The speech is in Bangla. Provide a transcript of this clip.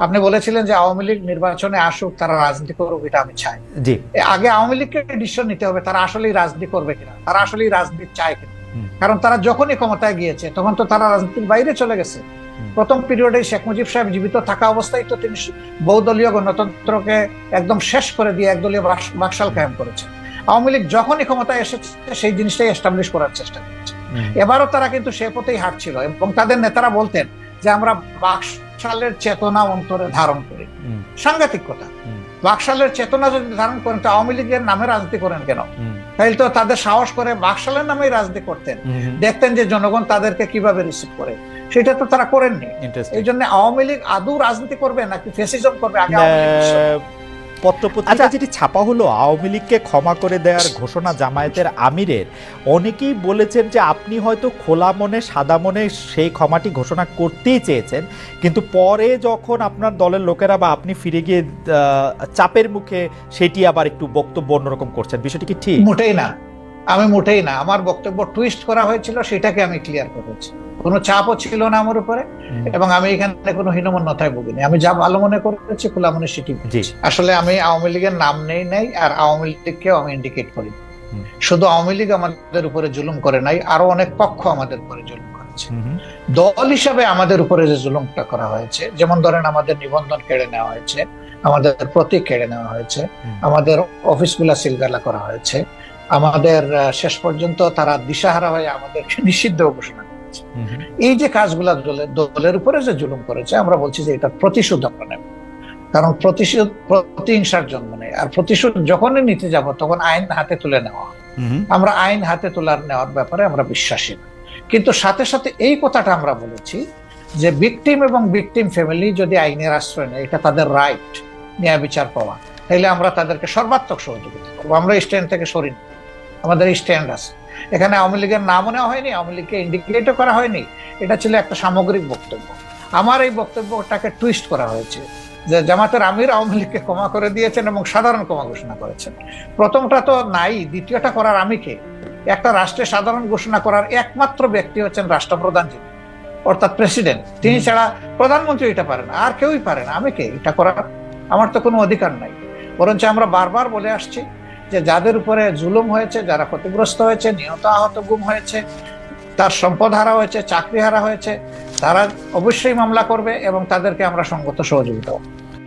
আপনি বলেছিলেন যে আওয়ামী লীগ নির্বাচনে আসুক, তারা রাজনীতি করুক, এটা আমি চাই। জি। আগে আওয়ামী লীগকে ডিসিশন নিতে হবে তারা আসলেই রাজনীতি করবে কিনা, তারা আসলেই রাজনীতি চায় কিনা। কারণ তারা যখনই ক্ষমতায় গিয়েছে তখন তো তারা রাজনীতির বাইরে চলে গেছে। প্রথম পিরিয়ডে শেখ মুজিব সাহেব জীবিত থাকা অবস্থায় তো তিনি বহুদলীয় গণতন্ত্রকে একদম শেষ করে দিয়ে একদলীয় বাকশাল কায়েম করেছে। আওয়ামী লীগ যখনই ক্ষমতায় এসেছে সেই জিনিসটাই এস্টাবলিশ করার চেষ্টা করেছে। এবারও তারা কিন্তু সে পথেই হাঁটছিল এবং তাদের নেতারা বলতেন যে আমরা বাকশালের চেতনা অন্তরে ধারণ করি। সাংঘাতিক কথা। বাকশালের চেতনা যদি ধারণ করেন তো আওয়ামী লীগের নামে রাজনীতি করেন কেন? তাইলে তো তাদের সাহস করে বাকশালের নামেই রাজনীতি করতেন, দেখতেন যে জনগণ তাদেরকে কিভাবে রিসিভ করে। সেটা তো তারা করেননি। এই জন্য আওয়ামী লীগ আদৌ রাজনীতি করবে নাকি ফ্যাসিজম করবে আগে পত্রপত্রিকা যেটি ছাপা হলো আওয়ামী লীগকে ক্ষমা করে দেওয়ার ঘোষণা জামায়াতের আমিরের, অনেকেই বলেছেন যে আপনি হয়তো খোলা মনে সাদা মনে সেই ক্ষমাটি ঘোষণা করতেই চেয়েছেন, কিন্তু পরে যখন আপনার দলের লোকেরা বা আপনি ফিরে গিয়ে চাপের মুখে সেটি আবার একটু বক্তব্য অন্যরকম করছেন। বিষয়টি কি ঠিক? মোটেই না, আমি মোটেই না। আমার বক্তব্য টুইস্ট করা হয়েছিল, সেটাকে আমি ক্লিয়ার করেছি। কোনো চাপও ছিল না আমার উপরে এবং আমি এখানে কোনো হীনমন্যতায় ভুগিনি। আমি যা ভালো মনে করেছি খোলা মনে সেটি। আসলে আমি আওয়ামী লীগের নাম নেই আর আওয়ামী লীগকেও আমি ইন্ডিকেট করি। শুধু আওয়ামী লীগ আমাদের উপরে জুলুম করে নাই, আরো অনেক পক্ষ আমাদের উপরে জুলুম করেছে। দল হিসাবে আমাদের উপরে যে জুলুমটা করা হয়েছে, যেমন ধরেন আমাদের নিবন্ধন কেড়ে নেওয়া হয়েছে, আমাদের প্রতীক কেড়ে নেওয়া হয়েছে, আমাদের অফিসগুলা সিলগালা করা হয়েছে, আমাদের শেষ পর্যন্ত তারা দিশাহারা হয়ে আমাদেরকে নিষিদ্ধ ঘোষণা করেছে। এই যে কাজগুলা দলের উপরে যে জুলুম করেছে, আমরা বলছি যে এটা প্রতিশোধ আমরা নেব। কারণ প্রতিহিংসার জন্ম নেই, আর প্রতিশোধ যখনই নিতে যাব তখন আইন হাতে তুলে নেওয়া। আমরা আইন হাতে নেওয়ার ব্যাপারে আমরা বিশ্বাসী না। কিন্তু সাথে সাথে এই কথাটা আমরা বলেছি যে ভিকটিম এবং ভিকটিম ফ্যামিলি যদি আইনের আশ্রয় নেয়, এটা তাদের রাইট ন্যায় বিচার পাওয়া, তাইলে আমরা তাদেরকে সর্বাত্মক সহযোগিতা করবো। আমরা স্ট্যান্ড থেকে সরি না, আমাদের স্ট্যান্ড আছে। এখানে আওয়ামী লীগের নামও নেওয়া হয়নি, আওয়ামী লীগকে ইন্ডিকেটও করা হয়নি। এটা ছিল একটা সামগ্রিক বক্তব্য। আমার এই বক্তব্যটাকে টুইস্ট করা হয়েছে যে জামাতের আমির আওয়ামী লীগকে ক্ষমা করে দিয়েছেন এবং সাধারণ ক্ষমা ঘোষণা করেছেন। প্রথমটা তো নাই, দ্বিতীয়টা করার আমি কে? একটা রাষ্ট্রের সাধারণ ঘোষণা করার একমাত্র ব্যক্তি হচ্ছেন রাষ্ট্রপ্রধান, যিনি অর্থাৎ প্রেসিডেন্ট। তিনি ছাড়া প্রধানমন্ত্রী এটা পারেন, আর কেউই পারে না। আমি কে এটা করার? আমার তো কোনো অধিকার নাই। বরঞ্চ আমরা বারবার বলে আসছি যে যাদের উপরে জুলুম হয়েছে, যারা ক্ষতিগ্রস্ত হয়েছে, নিহত আহত গুম হয়েছে, তার সম্পদ হারা হয়েছে, চাকরি হারা হয়েছে, তারা অবশ্যই মামলা করবে এবং তাদেরকে আমরা সঙ্গত সহযোগিতা